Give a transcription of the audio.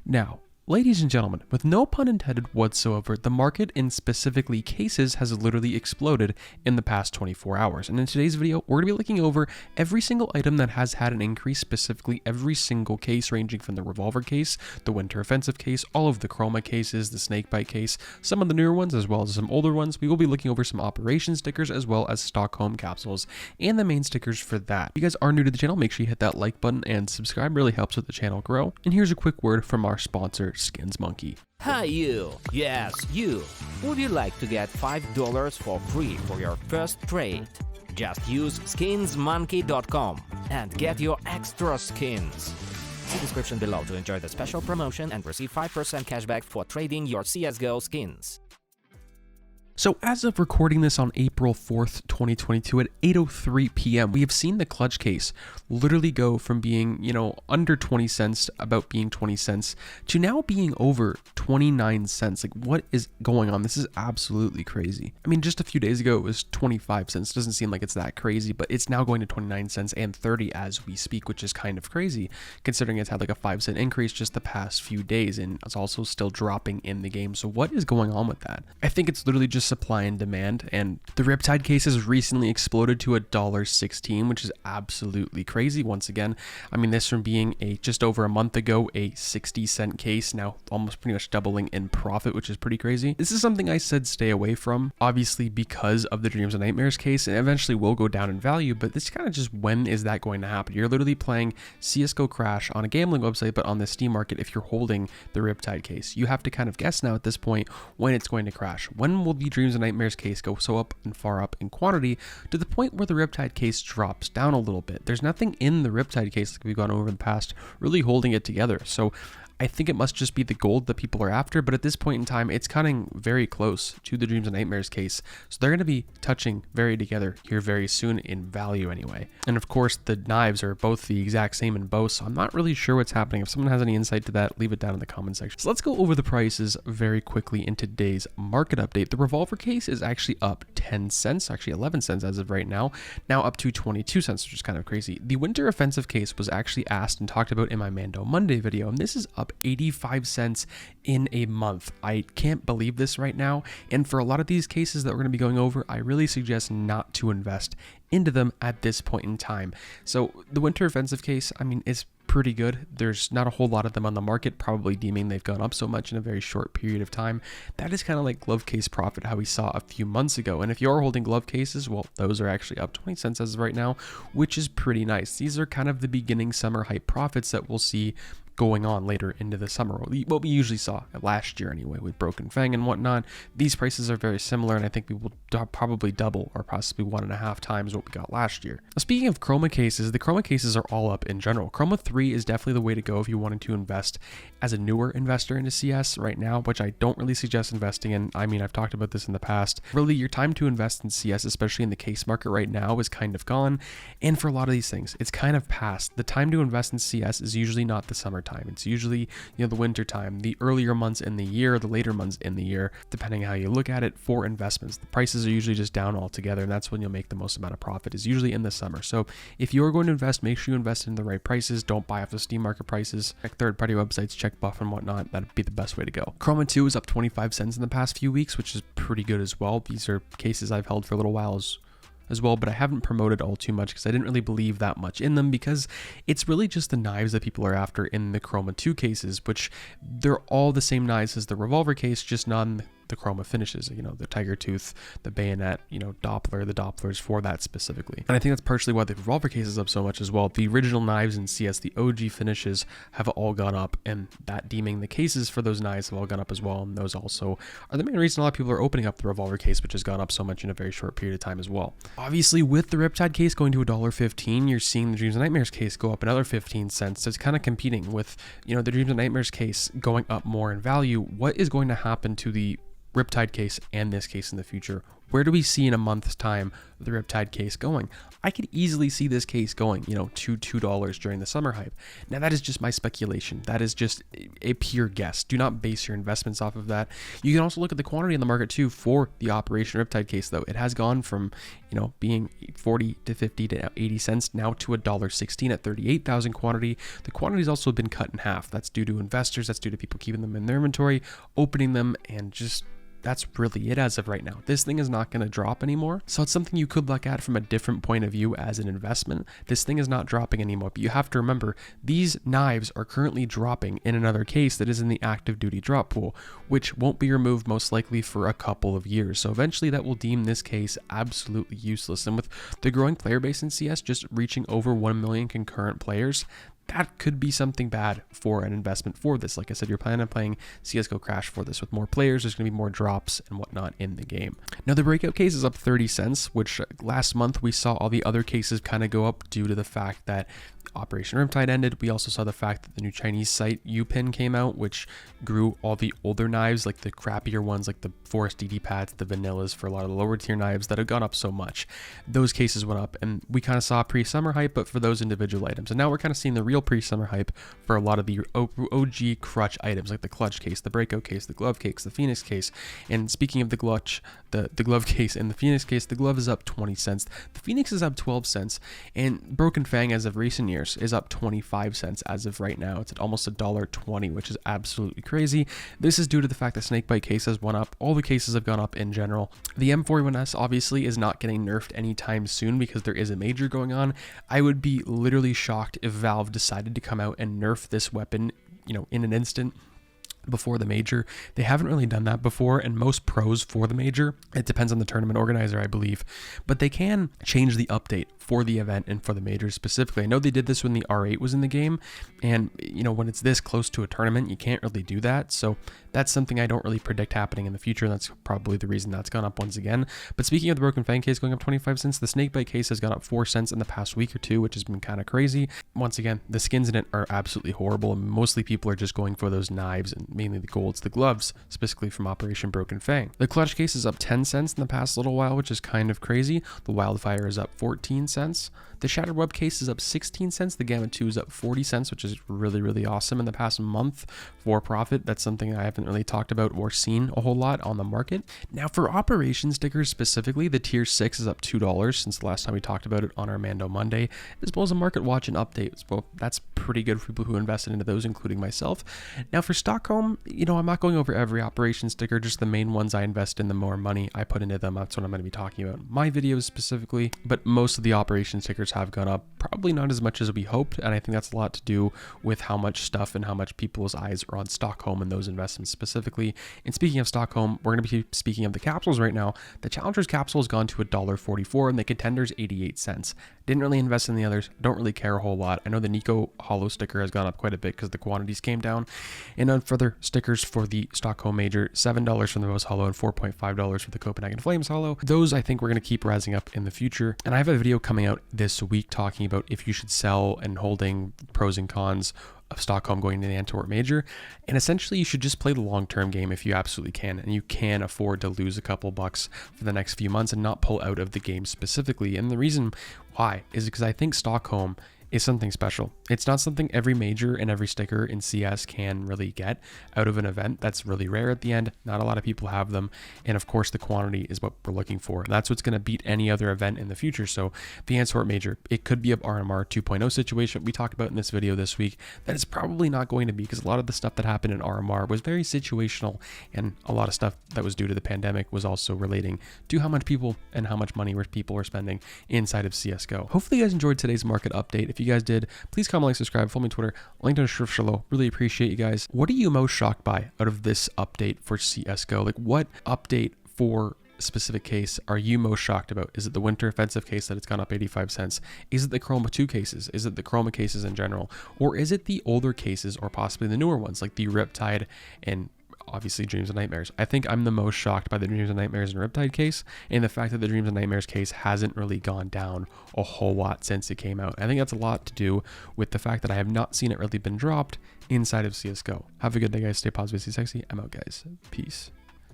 Now, ladies and gentlemen, with no pun intended whatsoever, the market in specifically cases has literally exploded in the past 24 hours. And in today's video, we're going to be looking over every single item that has had an increase, specifically every single case ranging from the Revolver Case, the Winter Offensive Case, all of the Chroma Cases, the Snakebite Case, some of the newer ones as well as some older ones. We will be looking over some operation stickers as well as Stockholm capsules and the main stickers for that. If you guys are new to the channel, make sure you hit that like button and subscribe, really helps with the channel grow. And here's a quick word from our sponsor, Skins Monkey. Hi you! Yes, you! Would you like to get $5 for free for your first trade? Just use skinsmonkey.com and get your extra skins. See description below to enjoy the special promotion and receive 5% cashback for trading your CSGO skins. So as of recording this on April 4th, 2022 at 8:03 p.m., we have seen the clutch case literally go from being, under 20 cents, about being 20 cents, to now being over 29 cents. Like, what is going on? This is absolutely crazy. I mean, just a few days ago, it was 25 cents. Doesn't seem like it's that crazy, but it's now going to 29 cents and 30 as we speak, which is kind of crazy, considering it's had like a 5-cent increase just the past few days, and it's also still dropping in the game. So what is going on with that? I think it's literally just supply and demand, and the Riptide Case has recently exploded to $1.16, which is absolutely crazy. Once again, I mean, this from being just over a month ago a 60-cent case, now almost pretty much doubling in profit, which is pretty crazy. This is something I said stay away from, obviously because of the Dreams and Nightmares case, and eventually will go down in value, but this kind of just, when is that going to happen? You're literally playing CSGO Crash on a gambling website, but on the Steam market if you're holding the Riptide Case. You have to kind of guess now at this point when it's going to crash. When will the Dreams and Nightmares case go so up and far up in quantity to the point where the Riptide Case drops down a little bit? There's nothing in the Riptide Case, like we've gone over in the past, really holding it together. So I think it must just be the gold that people are after, but at this point in time, it's cutting very close to the Dreams and Nightmares case. So they're going to be touching very together here very soon in value anyway. And of course, the knives are both the exact same in both, so I'm not really sure what's happening. If someone has any insight to that, leave it down in the comment section. So let's go over the prices very quickly in today's market update. The Revolver Case is actually up 10 cents, actually 11 cents as of right now up to 22 cents, which is kind of crazy. The Winter Offensive Case was actually asked and talked about in my Mando Monday video, and this is up 85 cents in a month. I can't believe this right now, and for a lot of these cases that we're going to be going over, I really suggest not to invest into them at this point in time. So the Winter Offensive Case, I mean, is pretty good. There's not a whole lot of them on the market, probably deeming they've gone up so much in a very short period of time. That is kind of like glove case profit, how we saw a few months ago. And if you're holding glove cases, well, those are actually up 20 cents as of right now, which is pretty nice. These are kind of the beginning summer hype profits that we'll see going on later into the summer. What we usually saw last year anyway with Broken Fang and whatnot. These prices are very similar, and I think we will probably double or possibly 1.5 times what we got last year. Now, speaking of Chroma Cases, the Chroma Cases are all up in general. Chroma 3 is definitely the way to go if you wanted to invest as a newer investor into CS right now, which I don't really suggest investing in. I mean, I've talked about this in the past. Really, your time to invest in CS, especially in the case market right now, is kind of gone. And for a lot of these things, it's kind of past. The time to invest in CS is usually not the summertime. It's usually, the winter time, the earlier months in the year, the later months in the year, depending how you look at it for investments. The prices are usually just down altogether, and that's when you'll make the most amount of profit, is usually in the summer. So if you're going to invest, make sure you invest in the right prices. Don't buy off the Steam market prices. Check third-party websites, check Buff and whatnot. That'd be the best way to go. Chroma 2 is up 25 cents in the past few weeks, which is pretty good as well. These are cases I've held for a little while as well, but I haven't promoted all too much because I didn't really believe that much in them, because it's really just the knives that people are after in the Chroma 2 cases, which they're all the same knives as the Revolver Case, just not the Chroma finishes, the Tiger Tooth, the Bayonet, Doppler, the Dopplers for that specifically. And I think that's partially why the Revolver Case is up so much as well. The original knives in CS, the OG finishes, have all gone up, and that deeming the cases for those knives have all gone up as well, and those also are the main reason a lot of people are opening up the Revolver Case, which has gone up so much in a very short period of time as well. Obviously, with the Riptide Case going to $1.15, you're seeing the Dreams and Nightmares case go up another 15 cents. So it's kind of competing with, the Dreams and Nightmares case going up more in value. What is going to happen to the Riptide Case and this case in the future? Where do we see in a month's time the Riptide case going? I could easily see this case going, to $2 during the summer hype. Now, that is just my speculation. That is just a pure guess. Do not base your investments off of that. You can also look at the quantity in the market too for the Operation Riptide case, though. It has gone from, being 40 to 50 to 80 cents now to $1.16 at 38,000 quantity. The quantity has also been cut in half. That's due to investors. That's due to people keeping them in their inventory, opening them, and just that's really it as of right now. This thing is not going to drop anymore. So it's something you could look at from a different point of view as an investment. This thing is not dropping anymore, but you have to remember these knives are currently dropping in another case that is in the active duty drop pool, which won't be removed most likely for a couple of years. So eventually that will deem this case absolutely useless. And with the growing player base in CS just reaching over 1 million concurrent players, that could be something bad for an investment for this. Like I said, you're planning on playing CSGO Crash for this with more players. There's going to be more drops and whatnot in the game. Now, the Breakout case is up 30 cents, which last month we saw all the other cases kind of go up due to the fact that Operation Riptide ended. We also saw the fact that the new Chinese site Upin came out, which grew all the older knives, like the crappier ones, like the Forest DD pads, the vanillas for a lot of the lower tier knives that have gone up so much. Those cases went up, and we kind of saw pre-summer hype, but for those individual items. And now we're kind of seeing the real pre-summer hype for a lot of the OG crutch items, like the clutch case, the Breakout case, the glove case, the Phoenix case. And speaking of the clutch, the glove case and the Phoenix case, the glove is up 20 cents. The Phoenix is up 12 cents, and Broken Fang as of recent years is up 25 cents as of right now. It's at almost $1.20, which is absolutely crazy. This is due to the fact that Snakebite cases went up. All the cases have gone up in general. The M41S obviously is not getting nerfed anytime soon because there is a major going on. I would be literally shocked if Valve decided to come out and nerf this weapon, in an instant before the major. They haven't really done that before, and most pros for the major, it depends on the tournament organizer, I believe, but they can change the update for the event and for the major specifically. I know they did this when the R8 was in the game, and when it's this close to a tournament, you can't really do that. So that's something I don't really predict happening in the future, and that's probably the reason that's gone up once again. But speaking of the Broken Fang case going up 25 cents, the Snakebite case has gone up 4 cents in the past week or two, which has been kind of crazy. Once again, the skins in it are absolutely horrible, and mostly people are just going for those knives, and mainly the golds, the gloves, specifically from Operation Broken Fang. The clutch case is up 10 cents in the past little while, which is kind of crazy. The Wildfire is up 14 cents. The Shattered Web case is up 16 cents. The Gamma 2 is up 40 cents, which is really, really awesome in the past month for profit. That's something I haven't really talked about or seen a whole lot on the market. Now, for Operation stickers specifically, the Tier 6 is up $2 since the last time we talked about it on our Mando Monday, as well as a Market Watch and update. Well, that's pretty good for people who invested into those, including myself. Now, for Stockholm, I'm not going over every Operation sticker, just the main ones I invest in, the more money I put into them. That's what I'm going to be talking about in my videos specifically, but most of the Operation stickers have gone up, probably not as much as we hoped, and I think that's a lot to do with how much stuff and how much people's eyes are on Stockholm and those investments specifically. And speaking of Stockholm, we're going to be speaking of the capsules right now. The Challengers capsule has gone to $1.44 and the Contenders 88 cents. Didn't really invest in the others, don't really care a whole lot. I know the Nico Hollow sticker has gone up quite a bit because the quantities came down. And on further stickers for the Stockholm Major, $7 from the Rose Hollow and $4.5 for the Copenhagen Flames Hollow. Those I think we're going to keep rising up in the future. And I have a video coming out this week talking about if you should sell and holding, pros and cons of Stockholm going to the Antwerp Major. And essentially you should just play the long-term game if you absolutely can, and you can afford to lose a couple bucks for the next few months and not pull out of the game specifically. And the reason why is because I think Stockholm is something special. It's not something every major and every sticker in CS can really get out of an event. That's really rare at the end. Not a lot of people have them. And of course, the quantity is what we're looking for. And that's what's going to beat any other event in the future. So the Antwerp Major, it could be a RMR 2.0 situation we talked about in this video this week. That is probably not going to be, because a lot of the stuff that happened in RMR was very situational, and a lot of stuff that was due to the pandemic was also relating to how much people and how much money people were spending inside of CSGO. Hopefully you guys enjoyed today's market update. If you guys did, please comment, like, subscribe, follow me on Twitter, link down in the description below. Really appreciate you guys. What are you most shocked by out of this update for CSGO? Like, what update for specific case are you most shocked about? Is it the Winter Offensive case that it's gone up 85 cents? Is it the Chroma 2 cases? Is it the Chroma cases in general? Or is it the older cases, or possibly the newer ones like the Riptide and obviously Dreams and Nightmares? I think I'm the most shocked by the Dreams and Nightmares and Riptide case, and the fact that the Dreams and Nightmares case hasn't really gone down a whole lot since it came out. I think that's a lot to do with the fact that I have not seen it really been dropped inside of CSGO. Have a good day, guys. Stay positive, stay sexy. I'm out, guys. Peace.